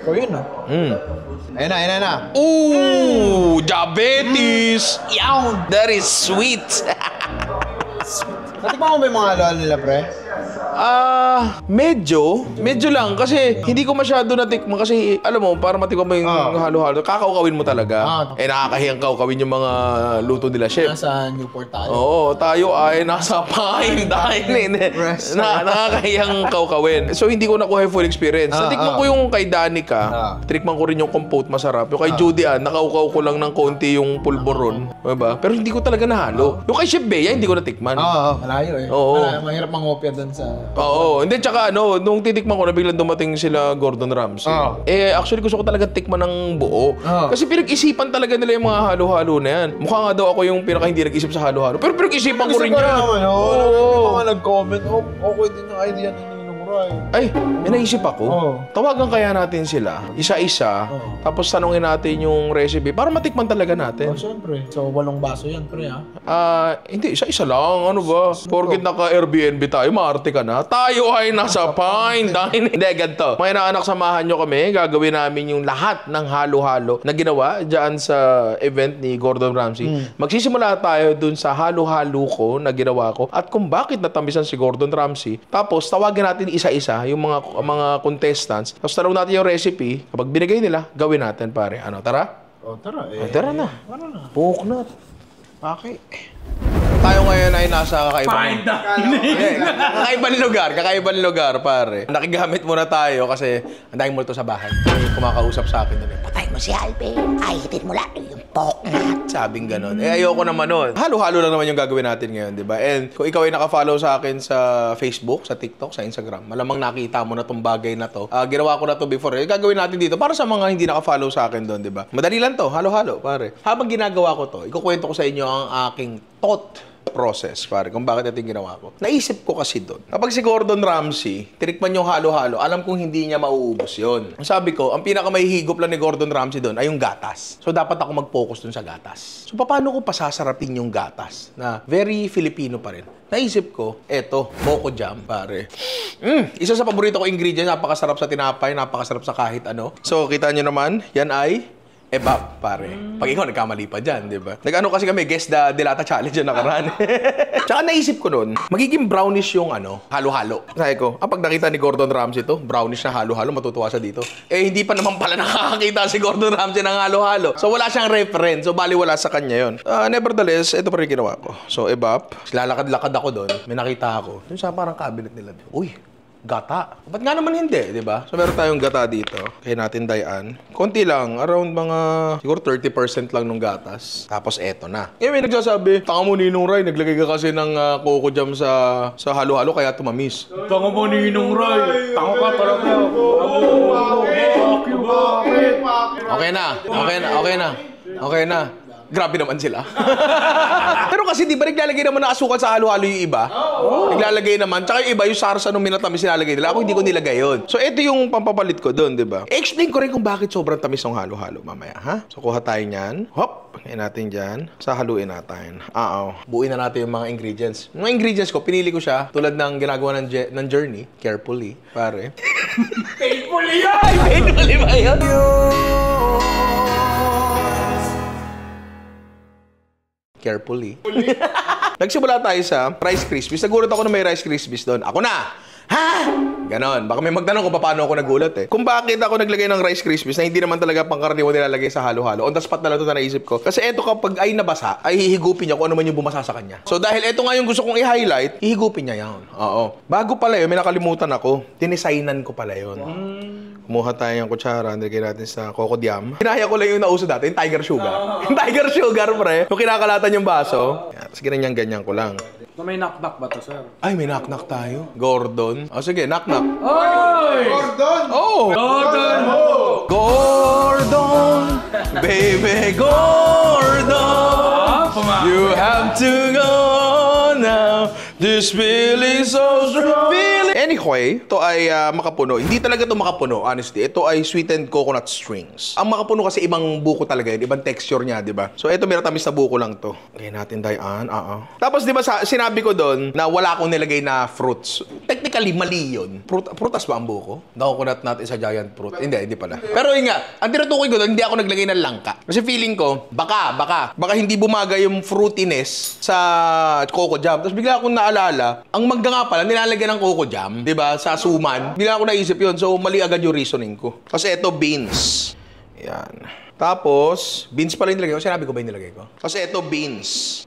So yun na. Ayun na. Ooh, diabetes! Yaw! That is sweet! Natikman mo ba yung mga halo-halo nila, pre? Medyo lang kasi hindi ko masyado natikman kasi alam mo, para matikman mo yung halo-halo, kakaukawin mo talaga. Nakakahiyang kaukawin yung mga luto nila, chef. Nasa Newport tayo. Oo, tayo ay nasa fine dining. Nakakahiyang kaukawin. So hindi ko nakuha yung full experience. Natikman ko yung kay Danica, tinikman ko rin yung compote, masarap. Yung kay Judy nakaukaw ko lang ng konti yung pulboron. Diba? Pero hindi ko talaga nahalo. Yung kay Chef Bea, hindi ko natikman. Malayo eh. Mahirap mangopya dun sa... Oo, hindi, tsaka nung titikman ko na biglang dumating sila Gordon Ramsay. Actually gusto ko talaga tikman ng buo. Kasi pinag-isipan talaga nila yung mga halo-halo na yan. Mukha nga daw ako yung pinaka hindi nag-isip sa halo-halo. Pero pinag-isipan ko rin yan. Oo. Mga nag-comment, okay din yung idea ni Ninong Ray. Ay, may naisip ako. Tawagan kaya natin sila, isa-isa, tapos tanungin natin yung recipe para matikman talaga natin. Siyempre. So, 8 baso yan, pre, ha? Hindi, isa-isa lang. Ano ba? Porkit naka-Airbnb tayo, maarte ka na. Tayo ay nasa fine dining. Hindi, ganito. Mga inaanak, samahan nyo kami. Gagawin namin yung lahat ng halo-halo na ginawa dyan sa event ni Gordon Ramsay. Magsisimula tayo dun sa halo-halo ko na ginawa ko at kung bakit natamisan si Gordon Ramsay. Tapos, tawagin natin isa-isa yung mga contestants. Tapos, tanong natin yung recipe. Kapag binigay nila, gawin natin, pare. Ano, tara? Tara eh. Tara na. Puknat. Okay. Tayo ngayon ay nasa kakaibang lugar, pare. Nakigamit muna tayo kasi ang daming multo sa bahay. May kumakausap sa akin doon. Patay mo si Alvin. Ay, hitin mo lang yung poknat. Sabing ganon. Ayoko naman nun. Halo-halo lang naman yung gagawin natin ngayon, di ba? And kung ikaw ay nakafollow sa akin sa Facebook, sa TikTok, sa Instagram, malamang nakita mo na tong bagay na to. Ginawa ko na to before. Gagawin natin dito para sa mga hindi nakafollow sa akin doon, di ba? Madali lang to. Halo-halo, pare. Habang ginagawa ko to, ikukwento ko sa inyo ang aking thought process, pare, kung bakit ito yung ginawa ko. Naisip ko kasi doon. Kapag si Gordon Ramsay, tinikman yung halo-halo, alam kong hindi niya mauubos yun. Sabi ko, ang pinakamahihigop lang ni Gordon Ramsay doon ay yung gatas. So, dapat ako mag-focus doon sa gatas. So, paano ko pasasarapin yung gatas na very Filipino pa rin? Naisip ko, eto, Moco Jam, pare. Isa sa paborito ko ingredient, napakasarap sa tinapay, napakasarap sa kahit ano. So, kita nyo naman, yan ay Ebap, pare. Pag ikaw, nagkamali pa dyan, di ba? Nag-ano kasi kami, guess the Delata Challenge yung nakaraan. Tsaka naisip ko nun, magiging brownish yung halo-halo. Sabi ko, pag nakita ni Gordon Ramsay to, brownish na halo-halo, matutuwa siya dito. Hindi pa naman pala nakakakita si Gordon Ramsay ng halo-halo. So, wala siyang reference. So, bali wala sa kanya yun. Nevertheless, ito pa rin ginawa ko. So, Ebap, lalakad-lakad ako doon. May nakita ako. Yung sa parang cabinet nila. Uy, gata. Ba't nga naman hindi, di ba? So, meron tayong gata dito. Kaya natin dayaan. Konti lang. Around mga, siguro 30% lang nung gatas. Tapos, eto na. May nagsasabi, tanga mo Ninong Ray, naglagay ka kasi ng Coco Jam sa halo-halo, kaya tumamis. Tanga mo Ninong Ray. Tanga ka talaga. Okay na. Grabe naman sila. Pero kasi di ba naglalagay naman ng asukal sa halo-halo yung iba? Naglalagay naman. Tsaka yung iba, yung sarsa nung minatamis nilalagay nila. Ako hindi ko nilagay yun. So, ito yung pampapalit ko doon, di ba? Explain ko rin kung bakit sobrang tamis ng halo-halo mamaya, ha? So, kuha tayo niyan. Hop! Ngayon natin dyan. Sahaluin natin. Buuin na natin yung mga ingredients. Yung mga ingredients ko, pinili ko siya tulad ng ginagawa ng Journey. Carefully, pare. Painfully yan! Painfully ba yun? Carefully. Nagsimula tayo sa Rice Krispies. Nagulat ako na may Rice Krispies doon. Ako na! Ha? Ganon. Baka may magtanong kung paano ako nagulat eh. Kung bakit ako naglagay ng Rice Krispies na hindi naman talaga pangkaraniwan nilalagay sa halo-halo. On the spot na lang ito na naisip ko. Kasi eto kapag ay nabasa, ay hihigupin niya kung ano man yung bumasa sa kanya. So dahil eto nga yung gusto kong i-highlight, hihigupin niya yan. Oo. Bago pala yun, may nakalimutan ako. Tinisainan ko pala yun. Kumuha tayo ng kutsara, nilagay natin sa Coco Jam. Kinaya ko lang yung nauso dati, yung Tiger Sugar. Yung Tiger Sugar, pre. Yung kinakalatan yung baso. Tapos ganyan ko lang. May knock-knock ba to, sir? Ay, may knock-knock tayo. Gordon. Sige, knock-knock. Oy! Gordon! Gordon! Gordon! Baby Gordon! You have to go now. This feeling so strong. Anyway, ito ay makapuno. Hindi talaga ito makapuno, honestly. Ito ay sweetened coconut strings. Ang makapuno kasi ibang buko talaga yun. Ibang texture niya, di ba? So, ito minatamis na buko lang to. Okay natin, Dayan. Tapos, di ba, sinabi ko doon na wala akong nilagay na fruits. Technically, mali yun. Prutas ba ang buko? Coconut nut is a giant fruit. Hindi pala. Pero yun nga, ang tinutukoy ko doon, hindi ako naglagay ng langka. Kasi feeling ko, baka hindi bumagay yung fruitiness sa coco jam. Tapos bigla akong naalala, ang mangga nga pala, nilalagyan ng coco jam, di ba, sa suman. Bigla ako naisip yun, so mali agad yung reasoning ko. Kasi ito, beans. Yan. Tapos, beans pala yung nilagay ko. Sinabi ko ba yung nilagay ko? Kasi ito, beans.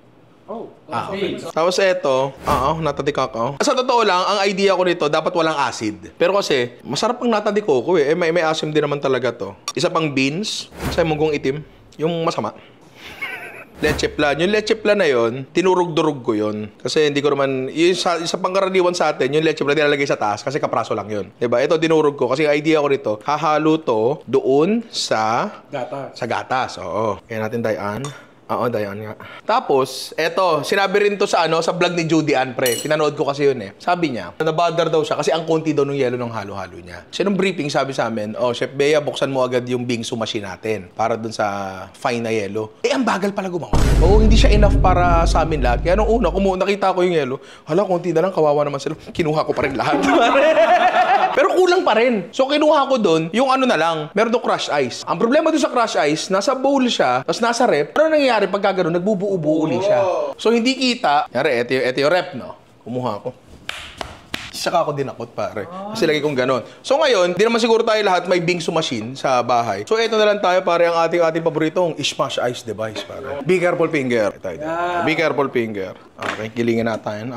Tapos ito, natatikak ako. Sa totoo lang, ang idea ko nito, dapat walang acid. Pero kasi, masarap ang natadiko ko eh. May asim din naman talaga to. Isa pang beans, sa munggong itim, yung masama. Leche plan. Yung leche plan na yun, tinurog-durog ko yun. Kasi hindi ko naman, yung sa pangkaraniwan sa atin, yung leche plan nilalagay sa taas kasi kapraso lang yun. Diba? Ito dinurog ko kasi idea ko nito, hahalo to doon sa gatas. Oo. Kaya natin Dayan. Oo, Dayan nga. Tapos, eto, sinabi rin to sa vlog ni Judy Ann, pre. Pinanood ko kasi yun eh. Sabi niya, nabother daw siya kasi ang konti daw ng yelo ng halo-halo niya. Kasi nung briefing, sabi sa amin, Chef Bea, buksan mo agad yung bingsu machine natin para dun sa fine na yelo. Ang bagal pala gumawa. Oo, hindi siya enough para sa amin lahat. Kaya nung una, nakita ko yung yelo, hala, konti na lang, kawawa naman sila. Kinuha ko pa rin lahat. Pero kulang pa rin. So, kinuha ko dun, yung na lang, meron doon crushed ice. Ang problema doon sa crushed ice, nasa bowl siya, tapos nasa rep. Ano nangyayari pagka gano'n, nagbubuo-buo uli siya. So, hindi kita. Yari, ito yung rep, no? Kumuha ko. Saka ako dinakot, pare. Kasi lagi kong gano'n. So, ngayon, di naman siguro tayo lahat may bingsu machine sa bahay. So, ito na lang tayo, pare, ang ating paboritong smash ice device, pare. Be careful, finger. Be careful, finger. Okay, kilingin natin.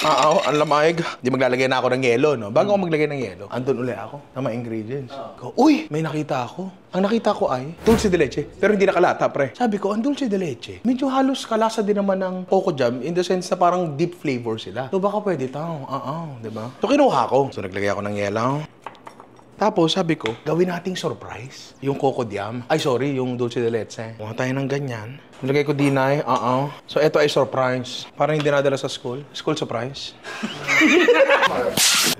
Ang lamig. Di maglalagay na ako ng yelo, no? Bago ako maglagay ng yelo, andun ulit ako ng mga ingredients. Uy, may nakita ako. Ang nakita ko ay dulce de leche. Pero hindi nakalata, pre. Sabi ko, ang dulce de leche, medyo halos kalasa din naman ng coco jam in the sense na parang deep flavor sila. So baka pwede tao. Diba? So kinuha ko. So naglagay ako ng yelo. Tapos sabi ko, gawin nating surprise. Yung coco jam. Yung dulce de leche. Kuha tayo ng ganyan. Nilagay ko dinay. So ito ay surprise. Parang hindi nadala sa school. School surprise.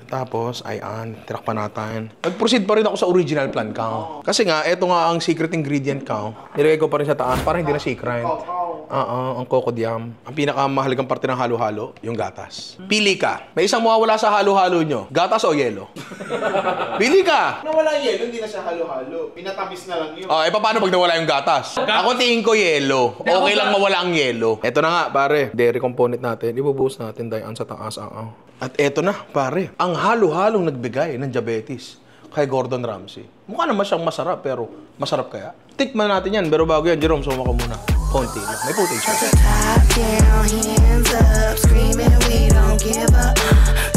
Tapos, tirakpan natin. Nag-proceed pa rin ako sa original plan count. Kasi nga, ito nga ang secret ingredient count. Nilagay ko pa rin sa taas, parang hindi na secret. Ang coco jam. Ang pinakamahalagang parte ng halo-halo, yung gatas. Pili ka. May isang mawawala sa halo-halo nyo. Gatas o yelo? Pili ka! Nawala yung yelo, hindi na siya halo-halo. Pinatamis na lang yun. Paano pag nawala yung gatas? Ako tingin ko yelo. Okay lang mawala ang yelo. Ito na nga, pare. Dairy component natin. Ibubuhos natin Dayan sa taas. At eto na, pare. Ang halo-halong nagbigay ng diabetes kay Gordon Ramsay. Mukha naman siyang masarap, pero masarap kaya? Tikman natin yan. Pero bago yan, Jerome, suma ka muna. Konti lang. May footage siya. Top down, hands up, screaming we don't give up.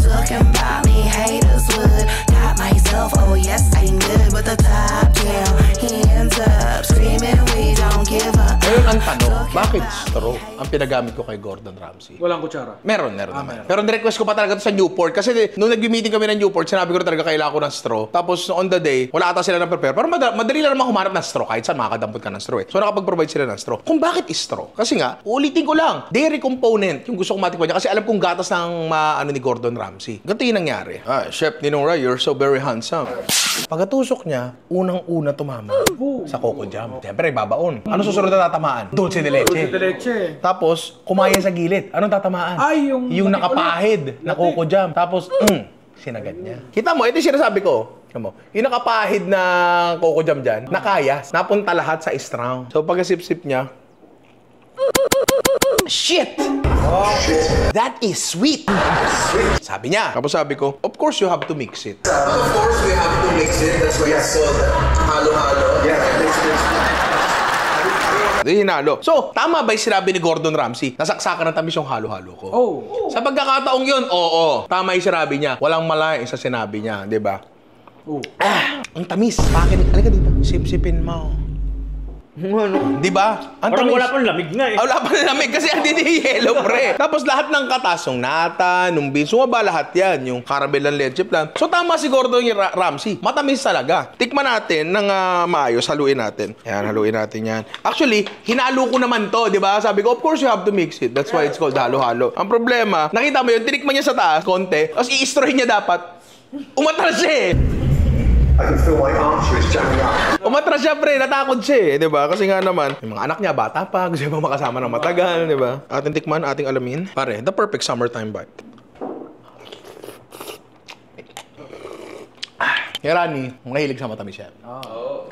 Talking about me, haters would. Got myself, oh yes, I'm good. But the top down, hands up, screaming we don't give up. Ngayon ang tanong, bakit straw ang pinagamit ko kay Gordon Ramsay? Walang kutsara. Meron naman. Pero nirequest ko pa talaga to sa Newport kasi nung nag-meeting kami ng Newport, sinabi ko na talaga kailangan ko ng straw. Tapos on the day, wala ata sila ng prepare. Pero madali lang naman humanap ng straw kahit saan makakadampot ka ng straw eh. So nakapag-provide sila ng straw. Kung bakit straw? Kasi nga, ulitin ko lang, dairy component yung gusto ko matikman niya kasi alam kong gatas ng ni Gordon Ramsay. Ganito yung nangyari. Chef Ninong Ray, you're so very handsome. Pagkatusok niya, unang-una tumama sa coco jam. Siyempre, babaon. Ano susunod na tatamaan? Dulce de leche. Dulce de leche. Tapos, kumain sa gilid. Anong tatamaan? Yung nakapahid na coco jam. Tapos, sinagat niya. Kita mo, ito yung sinasabi ko. Yung nakapahid na coco jam dyan, nakayas, napunta lahat sa straw. So, pagkasip-sip niya, shit! That is sweet! Sabi niya. Tapos sabi ko, of course you have to mix it. Of course, we have to mix it. That's why it's called halo-halo. Yeah, Hinalo. So, tama ba yung sinabi ni Gordon Ramsay? Nasaksakan ng tamis yung halo-halo ko. Sa pagkakataong yun, oo. Tama yung sinabi niya. Walang mala sa sinabi niya, di ba? Ang tamis. Bakit? Halika dito. Sip-sipin mo. Ano? Di ba? Ang Parang tamis. wala pang lamig nga eh. Wala pa na lamig kasi hindi ni yellow, pre. Tapos lahat ng katasong nata, nung beans, sumaba lahat yan. Yung caramel and leche plan. So tama si Gordon Ramsay. Matamis talaga. Tikman natin ng maayos. Haluin natin. Yan, haluin natin yan. Actually, hinalo ko naman to, di ba? Sabi ko, of course you have to mix it. That's why it's called halo-halo. Ang problema, nakita mo yun, tinikman niya sa taas, konti. Tapos i-stroy niya dapat. Umatras siya eh. I can feel my arteries jamming up. Umatras siya, pre. Natakot siya eh. Di ba? Kasi nga naman, yung mga anak niya, bata pa. Gusto pa makasama ng matagal, di ba? Ating tikman, ating alamin. Pare, the perfect summertime bite. Hey, Rani, mahilig sa matamis yan.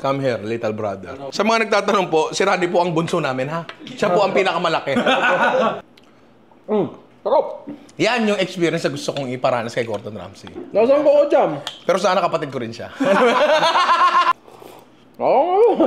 Come here, little brother. Sa mga nagtatanong po, si Rani po ang bunso namin, ha? Siya po ang pinakamalaki. Sarap. Yan yung experience na gusto kong iparanas kay Gordon Ramsay. Nasaan ko jam? Pero sana kapatid ko rin siya. Oo.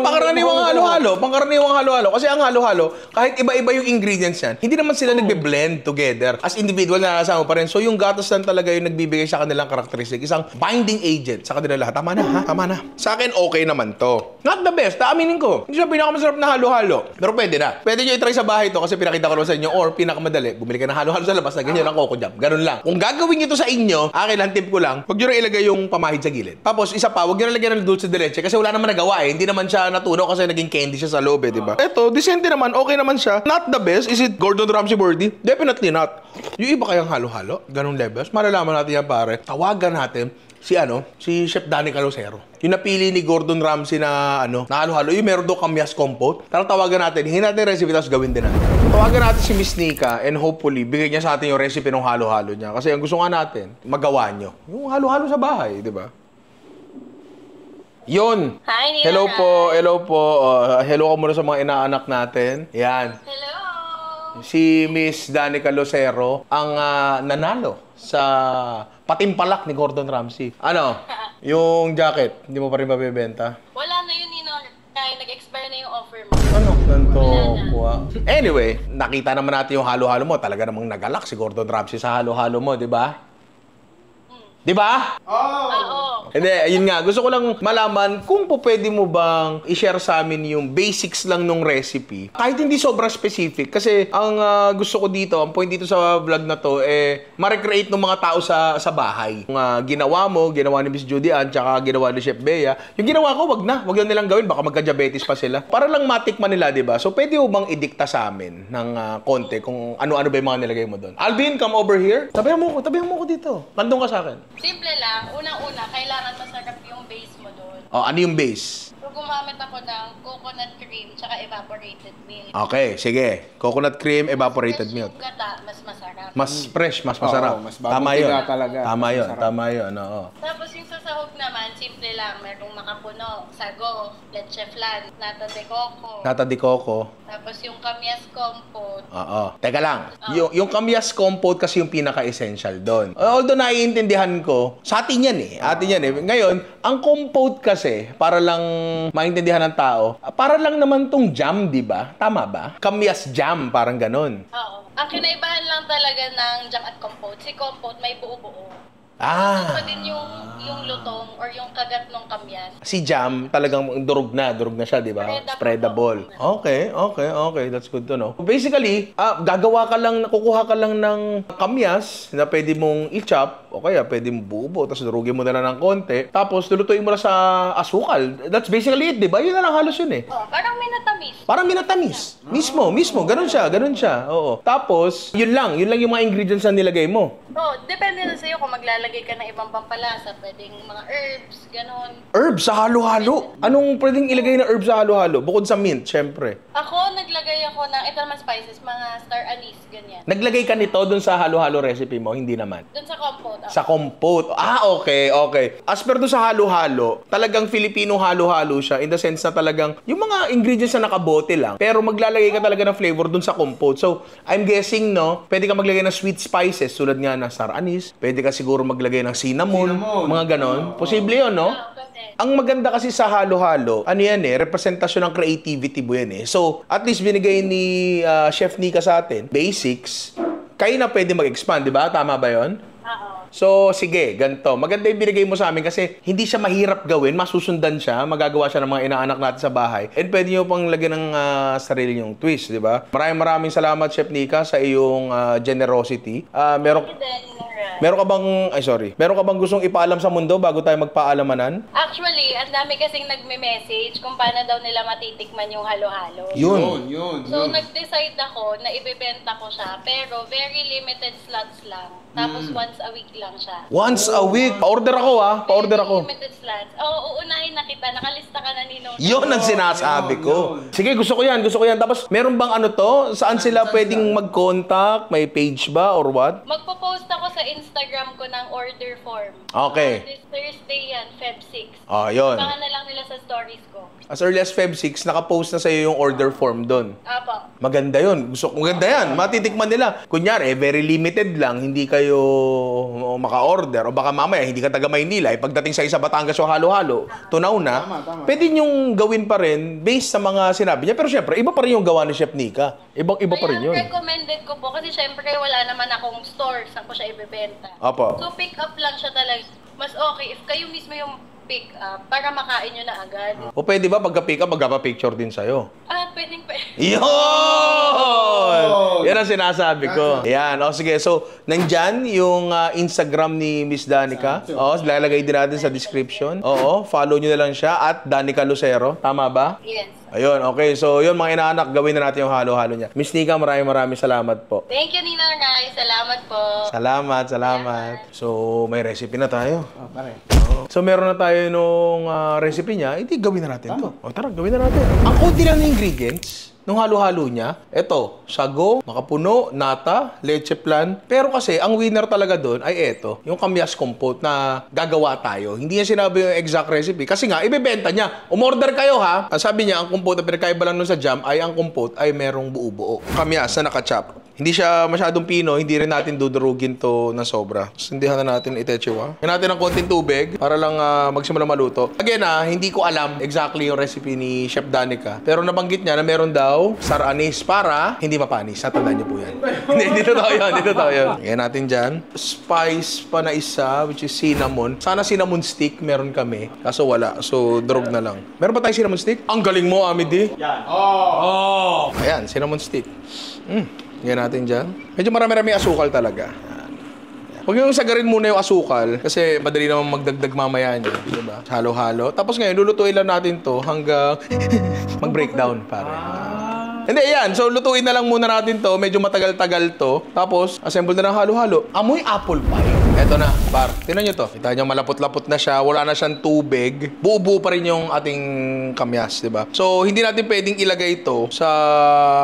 Pangkaraniwang halo-halo. Pangkaraniwang halo-halo. Kasi ang halo-halo, kahit iba-iba yung ingredients yan, hindi naman sila nagbe-blend together. As individual na nasama pa rin. So yung gatas lang talaga yung nagbibigay sa kanilang karakteristik. Isang binding agent sa kanila lahat. Tama na, ha? Tama na. Sa akin, okay naman to. Not the best. Taaminin ko. Hindi siya pinakamasarap na halo-halo. Pero pwede na. Pwede nyo i-try sa bahay to kasi pinakita ko naman sa inyo. Or pinakamadali, bumili ka ng halo-halo sa labas na ganyan ang coco jam. Ganun lang. Kung gagawin nyo to sa inyo, akin lang, tip ko lang, huwag nyo na ilagay yung pamahid sa gilid. Tapos, isa pa, huwag nyo na lagyan ng dulce de leche kasi wala naman nagawa eh. Hindi naman siya natunaw kasi naging candy siya sa loob eh, di ba? Eto, decente naman, okay naman siya. Not the best. Is it Gordon Ramsay worthy? Definitely not. Yung iba kayang halo-halo, ganung levels, malalaman natin yan, pare. Tawagan natin si Chef Danny Calocero. Yung napili ni Gordon Ramsay na na halo-halo, yung meron daw kamyas compote. Tawagan natin, hingin natin yung recipe tapos gawin din natin. Tawagan natin si Miss Nika and hopefully bigay niya sa atin yung recipe ng halo-halo niya. Kasi ang gusto nga natin, magawa nyo. Yung halo-halo sa bahay, di ba? Yun. Hi, Nina. Hello po, hello po. Hello ka muna sa mga inaanak natin. Yan. Hello. Si Miss Danica Lucero ang nanalo sa patimpalak ni Gordon Ramsay. Ano? Yung jacket, hindi mo pa rin mabibenta? Wala na yun, Nino. Kaya nag-expire na yung offer mo. Ano? Ganto Wala ko. Anyway, nakita naman natin yung halo-halo mo. Talaga namang nagalak si Gordon Ramsay sa halo-halo mo, di ba? Di ba? Oo. Hindi, ayun nga. Gusto ko lang malaman kung po pwede mo bang i-share sa amin yung basics lang nung recipe. Kahit hindi sobrang specific. Kasi ang gusto ko dito, ang point dito sa vlog na to, ma-recreate ng mga tao sa bahay. Yung ginawa mo, ginawa ni Miss Judy Ann, tsaka ginawa ni Chef Bea. Yung ginawa ko, wag na nilang gawin. Baka magka-diabetes pa sila. Para lang matikman nila, di ba? So, pwede mo bang idikta sa amin ng konti kung ano-ano ba yung mga nilagay mo doon? Alvin, come over here. Tabihan mo ko dito. Landong ka sa akin. Simple lang. Unang-una, kailangan masarap yung base mo doon. Oh, ano yung base? So, gumamit ako ng coconut cream tsaka evaporated milk. Okay, sige. Coconut cream, evaporated Fresh milk. yung gata, mas masarap. Mas fresh, mas masarap. Oo, mas bagong Tama yun. tiga talaga. Tama yun. Oo. Tapos yung sa sahog naman, simple lang. Merong makapuno, sago, leche flan, nata de coco. Nata de coco. Tapos yung kamyas compote. Oo. Teka lang. Yung kamyas compote kasi yung pinaka-essential doon. Although naiintindihan ko, sa atin yan eh. Ngayon, ang compote kasi, para lang maintindihan ng tao, para lang naman tong jam, di ba? Tama ba? Kamyas jam, parang ganun. Oo. Ang kinaibahan lang talaga ng jam at compote, si compote may buo-buo. Ah. Pa din yung lutong or yung kagat ng kamyas. Si jam, talagang durog na siya, di ba? Spreadable. Okay. That's good to know. Basically, kukuha ka lang ng kamyas na pwede mong i-chop, o kaya pwede mong buo-buo, tapos durugin mo na lang ng konti, tapos lulutuin mo na sa asukal. That's basically it, di ba? Yun na lang halos yun eh. Oh, parang minatamis. Parang minatamis. Mismo. Ganun siya. Oo. Tapos, yun lang yung mga ingredients na nilagay mo. Oh, depende na sa'yo kung maglalagay ka ng ibang pampalasa. Pwedeng mga herbs, ganon. Herbs sa halo-halo. Anong pwedeng ilagay na herbs sa halo-halo? Bukod sa mint, syempre. Ako, naglagay ako ng ito naman spices, mga star anise, ganyan. Naglagay ka nito dun sa halo-halo recipe mo? Hindi naman. Doon sa compote. Sa compote. Okay. As per doon sa halo-halo, talagang Filipino halo-halo siya in the sense na talagang yung mga ingredients na nakabote lang, pero maglalagay ka talaga ng flavor doon sa compote. So, I'm guessing, pwede ka maglagay ng sweet spices tulad nga ng star anise. Pwede ka siguro maglagay ng cinnamon. Mga ganon. Posible yun, no? Ang maganda kasi sa halo-halo, representasyon ng creativity mo yan eh. So, at least binigay ni Chef Nika sa atin, basics, kayo na pwede mag-expand, di ba? Tama ba yun? Oo. So, sige, ganito. Maganda yung binigay mo sa amin kasi hindi siya mahirap gawin. Masusundan siya. Magagawa siya ng mga inaanak natin sa bahay. And pwede nyo pang lagyan ng sarili nyong twist, di ba? Maraming salamat, Chef Nika, sa iyong generosity. Meron ka bang gustong ipaalam sa mundo bago tayo magpaalamanan? Actually, ang dami kasing nagme-message kung paano daw nila matitikman yung halo-halo. Yun. So, nag-decide ako na ibebenta ko siya, pero very limited slots lang. Tapos once a week lang siya. Once a week? Pa-order ako, Pa-order ako. Limited slots. Oo, uunahin na kita. Nakalista ka na ni Nino. Yun ang sinasabi ko. Sige, gusto ko yan. Tapos, meron bang ano to? Saan sila pwedeng mag-contact? May page ba or what? Magpo-post ako sa Instagram ko ng order form. Okay. This Thursday yan, Feb 6. Yun. Abangan na lang nila sa stories ko. As early as Feb 6, nakapost na sa'yo yung order form doon. Apo. Maganda yun. Maganda yan. Matitikman nila. Kunyari, very limited lang. Hindi kayo maka-order. O baka mamaya, hindi ka taga Maynila. Pagdating sa Batangas o halo-halo, tunaw na. Pwede nyong gawin pa rin based sa mga sinabi niya. Pero syempre, iba pa rin yung gawa ni Chef Nika. Iba pa rin yun. Recommended ko po kasi syempre wala naman akong store saan ko siya ibebenta. Apo. So pick up lang siya talaga. Mas okay if kayo mismo yung pick up para makain nyo na agad. O pwede ba pagka-pick up, magpapa-picture din sa'yo? Pwedeng pwede. Yun! Yan ang sinasabi ko. Yan. O sige, so, nandyan yung Instagram ni Miss Danica. Lalagay din natin sa description. Oo, follow nyo na lang siya at Danica Lucero. Tama ba? Yes. Ayun, okay. So, yun mga inaanak, gawin na natin yung halo-halo niya. Miss Nika, maraming salamat po. Thank you, Ninang Rai. Salamat po. Salamat. So, may recipe na tayo. Pare. So, meron na tayo nung recipe niya. Hindi, gawin na natin to. O, tara, gawin na natin. Ang konti lang ng ingredients nung halo-halo niya, eto, sago, makapuno, nata, leche flan. Pero kasi, ang winner talaga doon ay eto, yung kamyas compote na gagawa tayo. Hindi niya sinabi yung exact recipe. Kasi nga, ibebenta niya. Umorder kayo ha. Sabi niya, ang compote na pinagkaiba lang nun sa jam ay ang compote ay merong buo-buo. Kamyas na nakachop. Hindi siya masyadong pino, hindi rin natin dudurugin to na sobra. Sindihan na natin itechewa. Yan natin ng konting tubig para lang magsimula maluto. Again hindi ko alam exactly yung recipe ni Chef Danica. Pero nabanggit niya na meron daw star anise para hindi mapanis. Natandaan niyo po yan. Hindi totoo yun. Yan natin dyan. Spice pa na isa, which is cinnamon. Sana cinnamon stick meron kami. Kaso wala. So, drog na lang. Meron pa tayong cinnamon stick? Ang galing mo, Amity. Yan. Ayan, cinnamon stick. Yan natin dyan. Medyo marami-rami asukal talaga. Huwag yung sagarin muna yung asukal kasi madali naman magdagdag mamaya niya. Diba? Halo-halo. Tapos ngayon, lulutuin lang natin to hanggang mag-breakdown, pare. Hindi, yan. So, lutuin na lang muna natin to. Medyo matagal-tagal to. Tapos, assemble na ng halo-halo. Amoy apple pie. Eto na, par. Tingnan nyo to. Kita nyo, malapot-lapot na siya. Wala na siyang tubig. Buo-buo pa rin yung ating kamyas, di ba? So, hindi natin pwedeng ilagay ito sa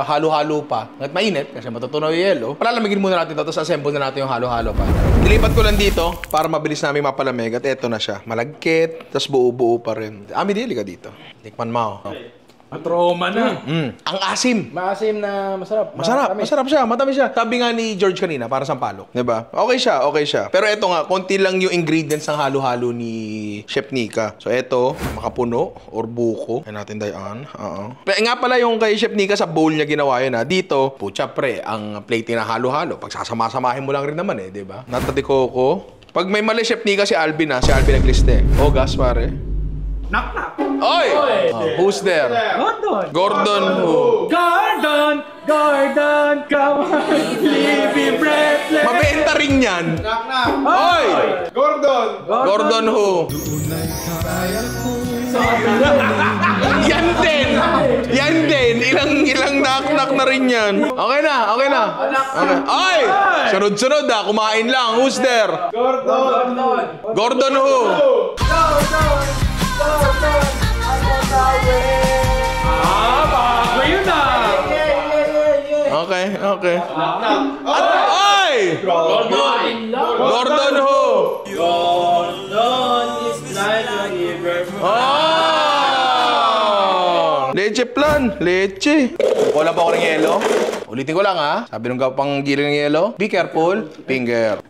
halo-halo pa. At mainit, kasi matutunaw yung yelo. Palalamigin muna natin ito, tapos assemble na natin yung halo-halo pa. Nilipat ko lang dito para mabilis namin mapalamig. At eto na siya. Malagkit, tapos buo-buo pa rin. Dili ka dito. Tikman mo. Matroma na. Ang asim. Maasim na masarap. Masarap siya. Matamis siya. Sabi nga ni George kanina, para sampalok. Diba? Okay siya. Pero eto nga, konti lang yung ingredients ng halo-halo ni Chef Nika. So eto, makapuno or buko. Ayan natin dayaan. Nga pala yung kay Chef Nika sa bowl niya ginawa yun Dito, pucha pre, ang plate na halo-halo. Pag sasama-samahin mo lang rin naman diba? Nata de coco. Pag may mali Chef Nika, si Alvin Si Alvin nagliste. Gas pare. Knock. Oy! Who's there? Gordon who? Gordon, come on, leave breathless. Mabenta rin yan. Oy! Gordon who? Yan din. Ilang knock na rin yan. Okay na. Okay. Ay! Sunod-sunod kumain lang. Who's there? Gordon who? Bago yun Okay. Ay! Gordon who? Gordon is like a river. Leche plan. Leche. Wala pa ako ng yelo. Ulitin ko lang Sabi nung pang giling ng yelo. Be careful. Finger.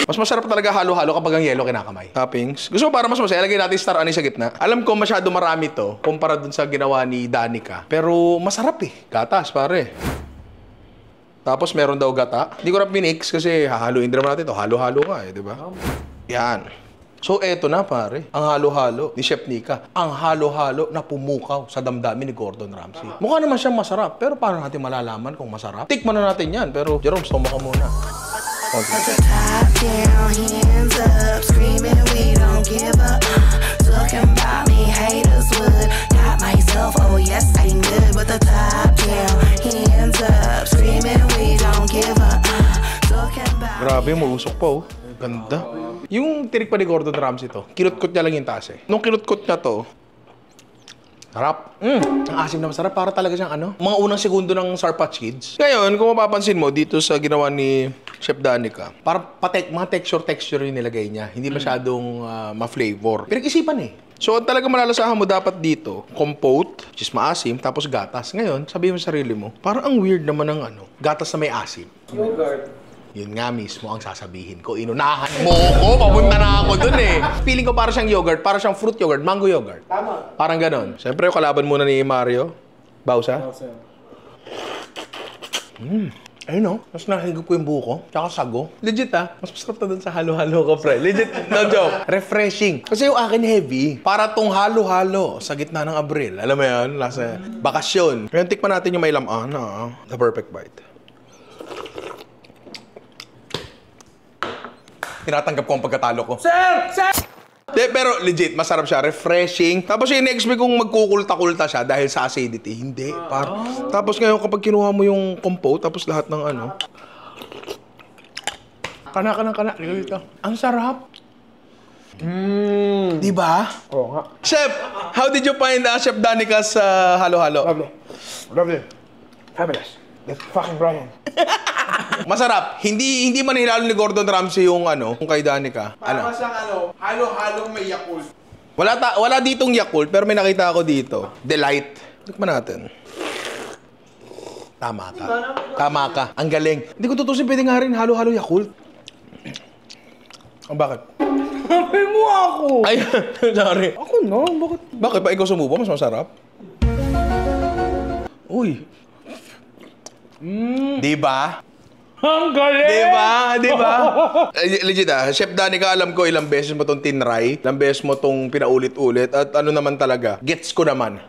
Mas masarap talaga halo-halo kapag ang yelo kinakamay. Toppings. Gusto mo para mas masaya, lagay natin star anise sa gitna. Alam ko masyado marami to kumpara dun sa ginawa ni Danica. Pero masarap Gatas, pare. Tapos meron daw gata. Hindi ko na pinix kasi hahaluin din naman natin ito. Halo-halo ka eh, di ba? Yan. So, eto na pare. Ang halo-halo ni Chef Nika. Ang halo-halo na pumukaw sa damdamin ni Gordon Ramsay. Mukha naman siyang masarap. Pero paano natin malalaman kung masarap? Tikman na natin yan. Pero, Jerome, stomach ka muna. Top down, hands up, screaming we don't give up. Talking about me, haters would. Got myself, oh yes, I'm good. With the top down, hands up, screaming we don't give up. Talking about. Grabe, mausok pa oh. Ganda. Yung tirik pa ni Gordon Ramsay to, kinutkot niya lang yung taas eh. Nung kinutkot niya to, sarap. Ang asim na masarap. Para talaga siyang ano, mga unang segundo ng Sour Patch Kids. Ngayon, kung mapapansin mo, dito sa ginawa ni Chef Danica, para mga texture yung nilagay niya. Hindi masyadong ma-flavor. Pinag-isipan eh. So, ang talaga malalasahan mo dapat dito, compote, which is maasim, tapos gatas. Ngayon, sabihin mo sa sarili mo, parang ang weird naman ng ano, gatas na may asim. Yogurt. Yun nga mismo ang sasabihin ko. Inunahan mo ko, papunta na ako dun eh. Feeling ko para siyang yogurt, para siyang fruit yogurt, mango yogurt. Tama. Parang ganon. Siyempre, yung kalaban muna ni Mario. Bausa. Ayun no, mas nahigop ko yung buko, tsaka sago. Legit mas masarap na dun sa halo-halo ko, pre. Legit, no joke. Refreshing. Kasi yung akin heavy, para tong halo-halo sa gitna ng Abril. Alam mo yun, nasa bakasyon. Kaya tikman natin yung may laman, the perfect bite. Tinatanggap ko ang pagkatalo ko. Sir! Sir! Pero legit, masarap siya. Refreshing. Tapos yung in-expect kong magkukulta-kulta siya dahil sa acidity. Hindi. Tapos ngayon kapag kinuha mo yung compote, tapos lahat ng ano. Kana. Ang sarap. Diba? Oo nga. Chef, how did you find Chef Danica's halo-halo? Lovely. Fabulous. That's fucking brilliant. Masarap. Hindi man nilalo ni Gordon Ramsay yung ano, kung kay Danica. Parang siyang halo-halong may Yakult. Wala ditong Yakult, pero may nakita ako dito. Delight. Tikman natin. Tama ka. Ang galing. Hindi ko tutusin pwede nga rin halo-halo Yakult. Bakit? Sabi mo ako! Ay, sorry. Ako no? Bakit? Bakit pa ikaw sumubo? Mas masarap? Uy. Diba? Ang galing! Diba? Legit Chef Danica, alam ko ilang beses mo tong tinry, ilang beses mo tong pinaulit-ulit, at ano naman talaga, gets ko naman.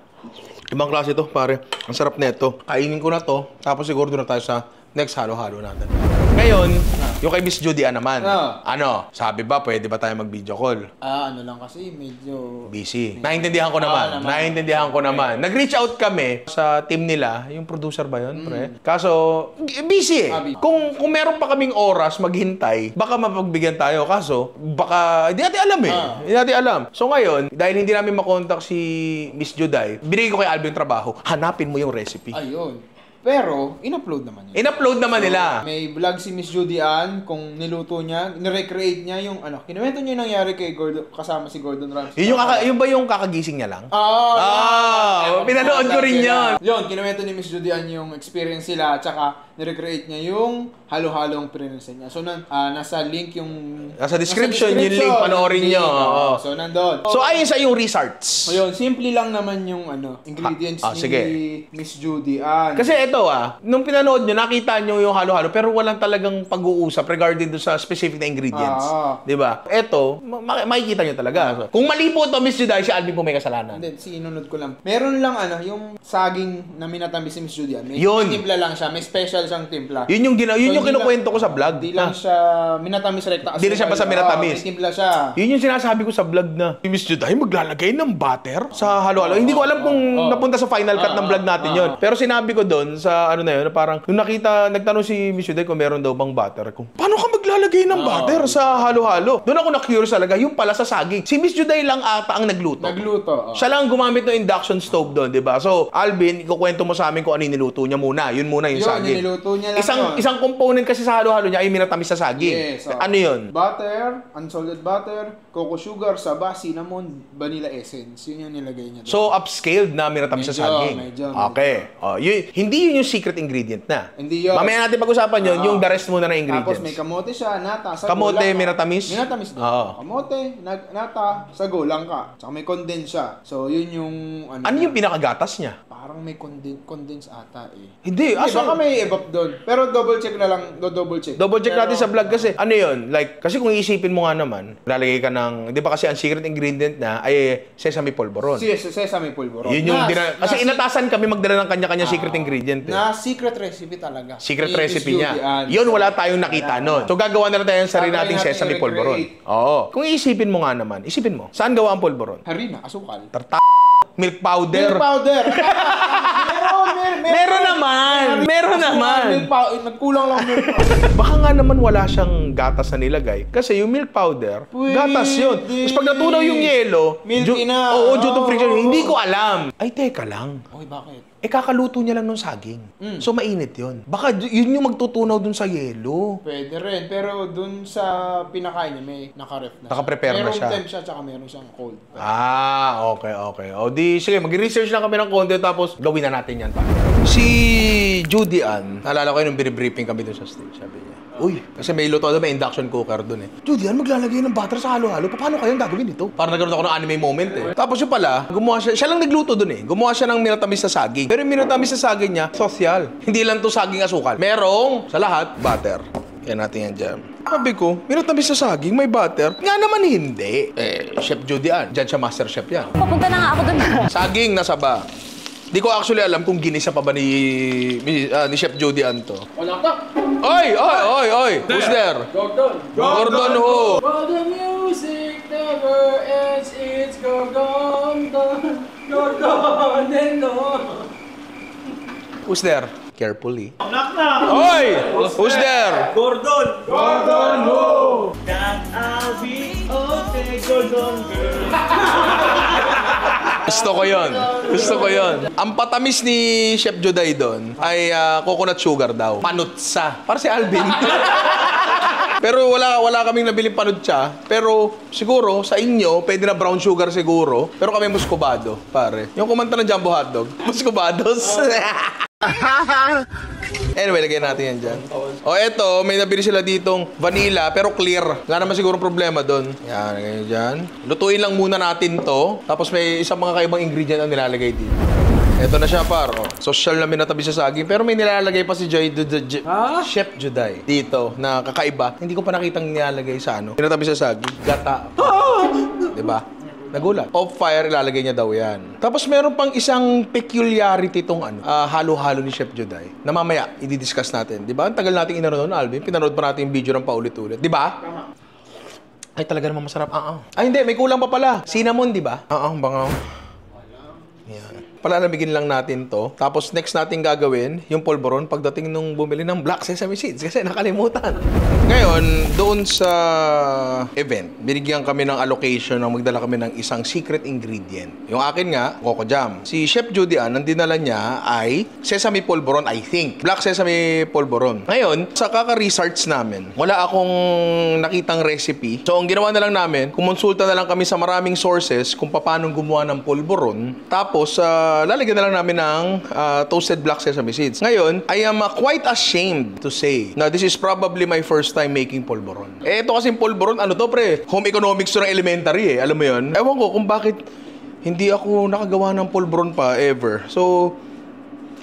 Ibang klase to, pare. Ang sarap nito. Kainin ko na to, tapos siguro na tayo sa next halo-halo natin. Ngayon, yung kay Miss Judy naman. Ano, sabi ba, pwede ba tayo mag-video call? Ano lang kasi, medyo... Busy. Naintindihan ko naman. Nag-reach out kami sa team nila. Yung producer ba yun, pre? Kaso, busy eh. Kung meron pa kaming oras maghintay, baka mapagbigyan tayo. Kaso, baka, hindi natin alam eh. Hindi natin alam. So ngayon, dahil hindi namin makontak si Miss Juday, binigay ko kay Alvin trabaho, hanapin mo yung recipe. Ayun. Pero, in-upload naman yun. In-upload naman nila. May vlog si Miss Judy Ann kung niluto niya, nirecreate niya yung ano, kinuwento niya yung nangyari kay Gordon, kasama si Gordon Ramsay. Yun ba yung kakagising niya lang? Pinanood ko rin yun. Yun, kinuwento ni Miss Judy Ann yung experience sila, at saka nirecreate niya yung halo-halong pinrinsa niya. So, nasa link yung... Nasa description, yung link, panoorin nyo. So, nandun. So, ayun sa yung research. Ayun, simple lang naman yung ingredients ni sige. Miss Judy Ann. Kasi ito nung pinanood nyo, nakita nyo yung halo-halo, pero walang talagang pag-uusap regarding doon sa specific na ingredients. Di ba? Ito, makikita nyo talaga. So, kung mali po ito, Miss Judy, si Alvin po may kasalanan. Hindi, sinunod ko lang. Meron lang yung saging na minatamis si Miss Judy Ann. May Yun. timpla lang siya, may special siyang timpla. Yun yung kinukwento ko sa vlog. Di lang siya minatamis rekta. Di na siya basta minatamis. May timpla siya. Yun yung sinasabi ko sa vlog na si Miss Judy maglalagay ng butter sa halo-halo. Hindi ko alam kung napunta sa final cut ng vlog natin yun. Pero sinabi ko doon sa ano na yun, parang nung nagtanong si Miss Judy kung meron daw bang butter. Kung paano ka maglalagay ng butter sa halo-halo? Doon ako na-curious talaga, yung pala sa saging. Si Miss Judy lang ata ang nagluto. Siya lang gumamit ng induction stove doon, di ba? So, Alvin, ikukwento mo sa amin kung ano yung niluto niya muna. Yun muna yung saging. Yun, niluto niya lang Isang component kasi sa halo-halo niya ay minatamis sa saging. Yes. Ano yun? Butter, unsalted butter, cocoa sugar, saba, cinnamon, vanilla essence. Yun yung nilagay niya doon. So, upscaled na minatamis sa saging. Medyo. Okay. Hindi yun yung secret ingredient na. Hindi yun. Mamaya natin pag-usapan yun, yung the rest muna na ingredients. Tapos may kamote siya, nata, sago, Kamote, langka. minatamis? Minatamis doon. Kamote, nata, sago, langka. Tsaka may condense siya. So, yun yung... Ano yung pinakagatas niya? Parang may condense ata eh. Hindi, Baka may evap doon. Pero double check na lang, double check. Double check natin sa vlog kasi ano yun, like, kasi kung iisipin mo nga naman, lalagay ka ng, di ba kasi ang secret ingredient na ay sesame polvoron. Sesame polvoron. Yun yung, kasi inatasan kami magdala ng kanya-kanya secret ingredient. Na secret recipe talaga. Secret recipe niya. Yun, wala tayong nakita nun. So, gagawa na lang tayo ng sarili nating sesame polvoron. Oo. Kung iisipin mo nga naman, isipin mo, saan gawa ang polvoron? Harina, asukal. Milk powder. Milk powder. Meron naman. Milk powder. Nagkulang lang milk powder. Baka nga naman wala siyang gatas na nilagay. Kasi yung milk powder, gatas yun. Tapos pag natunaw yung yelo, milky na. Oo, due to friction. Hindi ko alam. Ay, teka lang. Okay, bakit? Kakaluto niya lang ng saging. So, mainit yun. Baka yun yung magtutunaw dun sa yelo. Pwede rin. Pero dun sa pinakain niya, may naka-ref na siya. Naka-prepare na siya. Merong temp siya, tsaka meron siyang cold. Okay. O di, sige, mag-research lang kami ng konti tapos gawin na natin yan pa. Si Judy Ann, naalala ko yun nung binibriefing kami dun sa stage. Sabi niya, uy, kasi may luto doon, may induction cooker doon eh. Judy Ann, maglalagay ng butter sa halo-halo. Paano kayang gagawin ito? Parang nagkaroon ako ng anime moment eh. Tapos yun pala, gumawa siya lang nagluto doon eh. Gumawa siya ng minatamis na saging. Pero yung minatamis na saging niya, social. Hindi lang to saging asukal. Merong, sa lahat, butter. Kaya natin yan dyan. Sabi ko, minatamis sa saging, may butter. Nga naman hindi. Chef Judy Ann, dyan siya master chef yan. Papunta na nga ako doon. Saging nasa ba? Di ko actually alam kung ginisa pa ba ni Chef Judy Ann to. Wala ka. Oy! Who's there? Gordon who? While the music never ends, it's Gordon, and on. Who's there? Carefully. Knock na! Oy! Who's there? Gordon who? That I'll be okay, Gordon girl. Gusto ko yon. Ang patamis ni Chef Juday doon ay coconut sugar daw. Panutsa. Para si Alvin. Pero wala kaming nabiling panutsa. Pero siguro sa inyo, pwede na brown sugar siguro. Pero kami muscovado, pare. Yung kumanta ng Jumbo Hotdog. Muscovados. Anyway, lagyan natin yan dyan. Eto, may nabili sila ditong vanilla, pero clear. Wala naman siguro problema doon. Yan, lagyan dyan. Lutuin lang muna natin to. Tapos may isang mga kaibang ingredient ang nilalagay dito. Eto na siya, par. Social na minatabi sa saging. Pero may nilalagay pa si Chef Juday dito na kakaiba. Hindi ko pa nakitang nilalagay sa ano. Minatabi sa saging. Gata. Diba? Nagulat. Off fire, ilalagay niya daw yan. Tapos meron pang isang peculiarity tong halo-halo ni Chef Juday. Na mamaya, i-discuss natin. Diba? Ang tagal nating inanood, Alvin. Pinanood pa natin yung video ng paulit-ulit. Diba? Ay, talaga naman masarap. Ay, hindi. May kulang pa pala. Cinnamon, diba? Bangaw. Yan. Palalamigin lang natin to. Tapos next natin gagawin, yung polvoron pagdating nung bumili ng black sesame seeds kasi nakalimutan. Ngayon, doon sa event, binigyan kami ng allocation na magdala kami ng isang secret ingredient. Yung akin nga, Coco Jam. Si Chef Judy Ann, ang dinala niya ay sesame polvoron, I think. Black sesame polvoron. Ngayon, sa kaka-research namin, wala akong nakitang recipe. So, ang ginawa na lang namin, kumonsulta na lang kami sa maraming sources kung paano gumawa ng polvoron. Tapos, lalagyan na lang namin ng toasted black sesame seeds. Ngayon, I am quite ashamed to say na this is probably my first time making polvoron. Ito kasing polvoron, ano to pre? Home economics to ng elementary eh. Alam mo yun? Ewan ko kung bakit hindi ako nakagawa ng polvoron pa ever. So,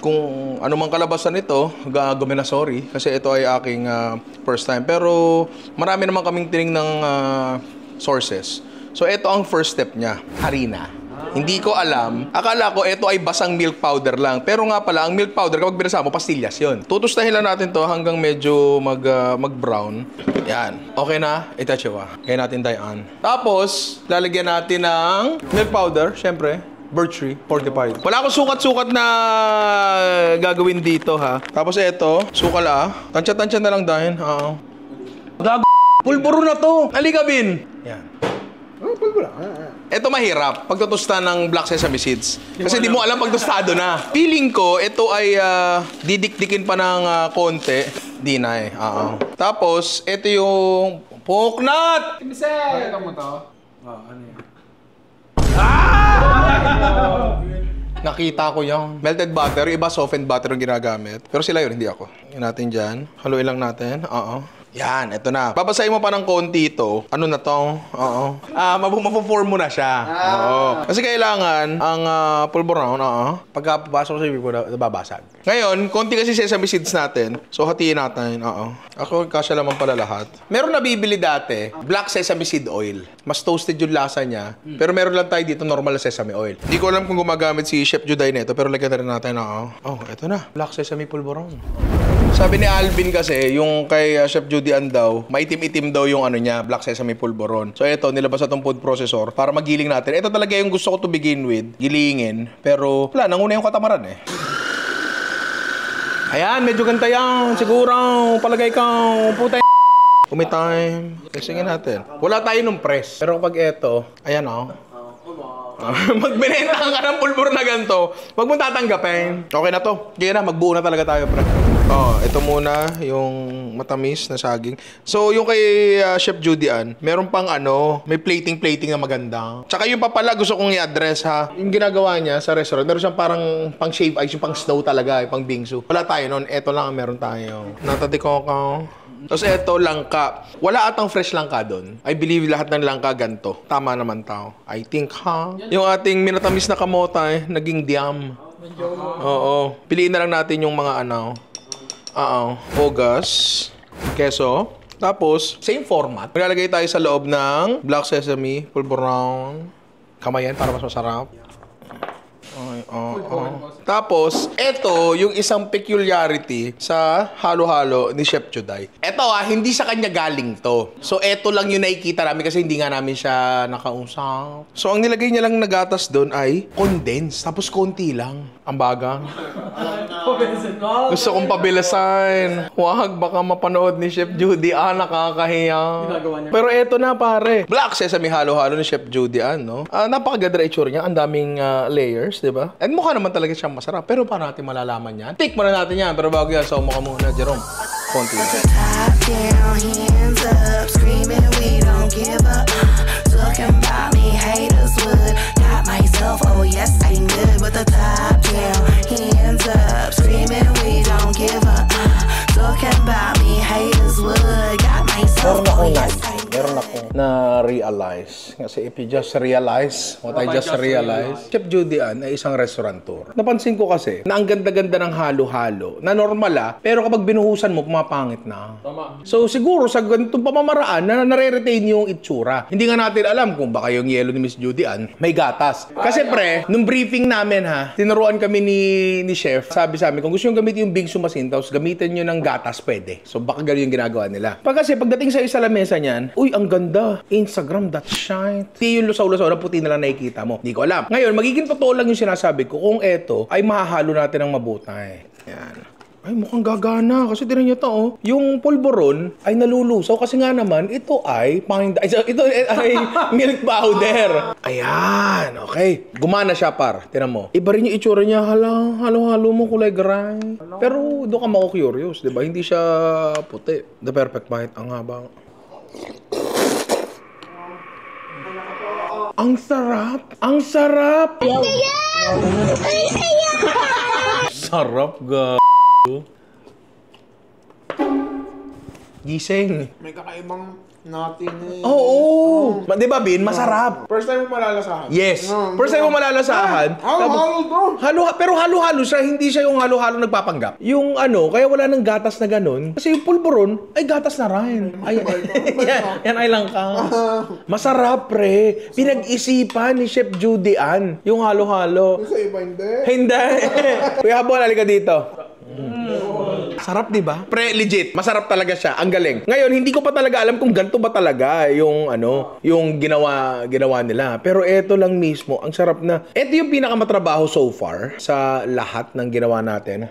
kung ano mang kalabasan nito, gagawin na sorry. Kasi ito ay aking first time. Pero marami naman kaming tining ng sources. So, ito ang first step niya. Harina. Hindi ko alam. Akala ko ito ay basang milk powder lang. Pero nga pala, ang milk powder, kapag binasa mo, pastillas yun. Tutustahin lang natin to hanggang medyo mag-brown. Yan. Okay na? Itachiwa. Kaya natin dayan. Tapos, lalagyan natin ng milk powder. Siyempre, Birchtree, fortified. Wala akong sukat-sukat na gagawin dito, ha. Tapos ito, sukal Tansya-tansya na lang dahil. Pulburo na to. Halika, Bin. Yan. Ito mahirap, pagtutusta ng black sesame seeds. Kasi di mo alam pag tostado na. Feeling ko, ito ay didikdikin pa ng konti. Di na eh. Tapos, ito yung poknat! Pakita mo to. Ano yan? Nakita ko yung melted butter. Iba softened butter yung ginagamit. Pero sila yun, hindi ako. Yan natin dyan. Haluin lang natin. Yan, eto na. Babasahin mo pa ng konti ito. Ano na to? Oo. Mapuform mo na siya. Oo. Kasi kailangan ang pulburon, pagkapapasok sa bibig mo, nababasag. Ngayon, konti kasi sesame seeds natin. So, hatiin natin. Oo. Ako, kasya naman pala lahat. Meron nabibili dati, black sesame seed oil. Mas toasted yung lasa niya. Pero meron lang tayo dito, normal na sesame oil. Hindi ko alam kung gumagamit si Chef Juday nito, pero lagyan na rin natin na, eto na. Black sesame pulburon. Sabi ni Alvin kasi, yung kay Chef Judy daw, maitim-itim daw yung ano niya, black sesame pulburon. So ito, nilabas na itong food processor para magiling natin. Ito talaga yung gusto ko to begin with, gilingin. Pero wala, nanguna yung katamaran eh. Ayan, medyo ganda yan. Siguro, palagay kang puta time. Testingin natin. Wala tayo nung press. Pero kapag ito, ayan magbinenta ka ng pulbur na ganito, wag mong tatanggapin. Okay na to. Kaya na, magbuo na talaga tayo, pre. Ito muna, yung matamis na saging. So, yung kay Chef Judy meron pang may plating na maganda. Tsaka yung papala, gusto kong i-address ha. Yung ginagawa niya sa restaurant, meron siyang parang pang shave ice, yung pang snow talaga, yung pang bingsu. Wala tayo nun. Ito lang ang meron tayo. Natatiko. Tapos eto, langka. Wala atang fresh langka doon. I believe lahat ng langka ganto. Tama naman tao. I think, yung ating minatamis na kamote, naging diam. Oo. Piliin na lang natin yung mga ogas, keso. Tapos, same format. Maglalagay tayo sa loob ng black sesame, pulburon. Kamayan para mas masarap. Tapos, ito yung isang peculiarity sa halo-halo ni Chef Juday. Ito hindi sa kanya galing to. So, ito lang yung nakikita namin kasi hindi nga namin siya nakausap. So, ang nilagay niya lang na gatas doon ay condensed. Tapos, konti lang. Ang baga. Gusto kong pabilisan. Wag, baka mapanood ni Chef Judy. Nakakahiya. Pero ito na, pare. Black sesame halo-halo ni Chef Judy, no? Napakaganda na itsura niya. Ang daming layers, di ba? And mukha naman talaga siyang masarap. Pero paano natin malalaman yan? Take muna natin yan. Pero bago yan, so mukha muna, Jerome. Konti na. Top down, hands up, screaming we don't give up. Talking about me, haters would. Got myself, oh yes, I'm good. But the top down, hands up, screaming we don't give up. Talking about me, haters would. Got myself, oh yes, I'm good. Meron ako na-realize. Kasi if you just realize, what I just realized, Chef Judy ay isang restaurateur. Napansin ko kasi na ang ganda-ganda ng halo-halo, na normal pero kapag binuhusan mo, pumapangit na. Tama. So siguro sa ganitong pamamaraan na nare-retain yung itsura. Hindi nga natin alam kung baka yung yellow ni Miss Judy may gatas. Kasi pre, nung briefing namin tinuruan kami ni Chef, sabi sa amin, kung gusto yung gamitin yung bingsu machine, tapos gamitin nyo ng gatas, pwede. So baka ganun yung ginagawa nila. Kasi pagdating sa lamesa niyan, uy, ang ganda. Instagram, that shine. Hindi yung lusaw-lusaw na puti na lang nakikita mo. Hindi ko alam. Ngayon, magiging totoo lang yung sinasabi ko kung eto ay mahahalo natin ng mabuti. Yan. Ay, mukhang gagana. Kasi tinan nyo to, yung pulburon ay nalulusaw. Kasi nga naman, ito ay ito ay milk powder. Ayan. Okay. Gumana siya, par. Tinan mo. Iba rin yung itsura niya. Halo-halo mo kulay gray. Pero doon ka mako-curious, diba? Hindi siya puti. The perfect bite. Ang haba. Ang sarap! Ang sarap! Sarap, gising. May kakaibang natin Oo! Di ba, Bin? Masarap. First time mo malalasahan? Yes. First time mo malalasahan. Halo-halo to. Pero halo-halo siya. Hindi siya yung halo-halo nagpapanggap. Yung kaya wala ng gatas na ganun. Kasi yung pulburon, ay gatas na rin. Ay, yan ay lang ka. Masarap, pre. Pinag-isipan ni Chef Judy yung halo-halo. Sa iba hindi. Hindi. Kuya Habon, halika dito. Sarap, di ba? Pre, legit. Masarap talaga siya. Ang galing. Ngayon, hindi ko pa talaga alam kung ganito ba talaga yung ginawa nila. Pero eto lang mismo, ang sarap na. Eto yung pinakamatrabaho so far sa lahat ng ginawa natin.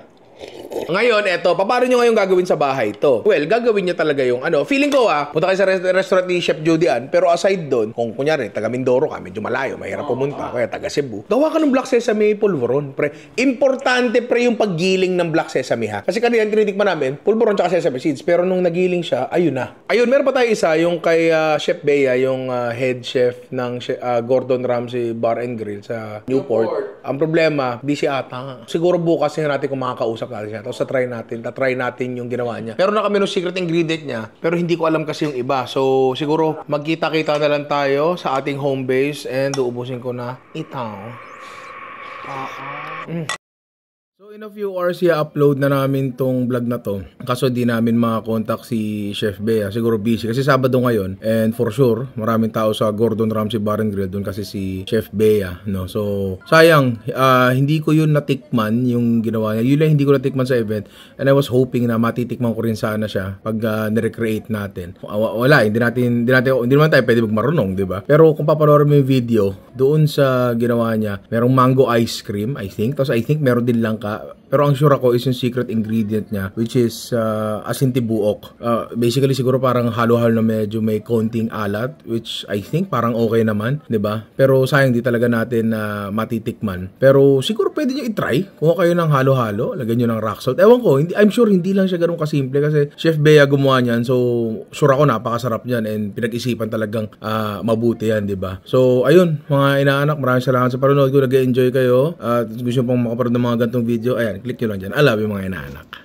Ngayon, eto, paano nyo ngayon gagawin sa bahay to? Well, gagawin nyo talaga yung feeling ko punta kayo sa restaurant ni Chef Judy pero aside doon, kung kunyari, taga Mindoro ka, medyo malayo, mahirap pumunta, kaya taga Cebu, gawa ka ng black sesame pulveron, pre. Importante, pre, yung paggiling ng black sesame, Kasi kanina, tinitikman namin, pulveron tsaka sesame seeds, pero nung nagiling siya, ayun na. Ayun, meron pa tayo isa, yung kay Chef Bea, yung head chef ng Gordon Ramsay Bar and Grill sa Newport. Ang problema, busy ata. Siguro bukas yung natin kung makakausap natin siya. Tapos sa try natin. Tatry natin yung ginawa niya. Pero na kami ng secret ingredient niya, pero hindi ko alam kasi yung iba. So, siguro magkita-kita na lang tayo sa ating home base and uubusin ko na ito. So in a few hours i-upload na namin tong vlog na to. Kaso di namin makakontak si Chef Bea. Siguro busy kasi Sabado ngayon. And for sure, maraming tao sa Gordon Ramsay Bar and Grill doon kasi si Chef Bea, no. So sayang, hindi ko yun natikman yung ginawa niya. Yun lang hindi ko natikman sa event. And I was hoping na matitikman ko rin sana siya pag nirecreate natin. Wala, hindi naman tayo pwede magmarunong, di ba? Pero kung papanoorin mo yung video, doon sa ginawa niya, merong mango ice cream, I think. Tapos I think meron din lang pero ang sure ako is yung secret ingredient niya, which is asin tibuok. Basically siguro parang halo-halo na medyo may konting alat, which I think parang okay naman, 'di ba? Pero sayang di talaga natin matitikman. Pero siguro pwede niyo i-try. Kung kayo ng halo-halo, lagyan niyo ng rock salt. Ewan ko, I'm sure hindi lang siya ganoon kasimple kasi Chef Bea gumawa niyan. So sure ako napakasarap niyan and pinag-isipan talagang mabuti yan, 'di ba? So ayun, mga inaanak, maraming salamat sa panonood ko. Nag-enjoy kayo. At gusto pong makapanood ng mga ganitong video, ayan, click nyo lang dyan. I love you mga inaanak.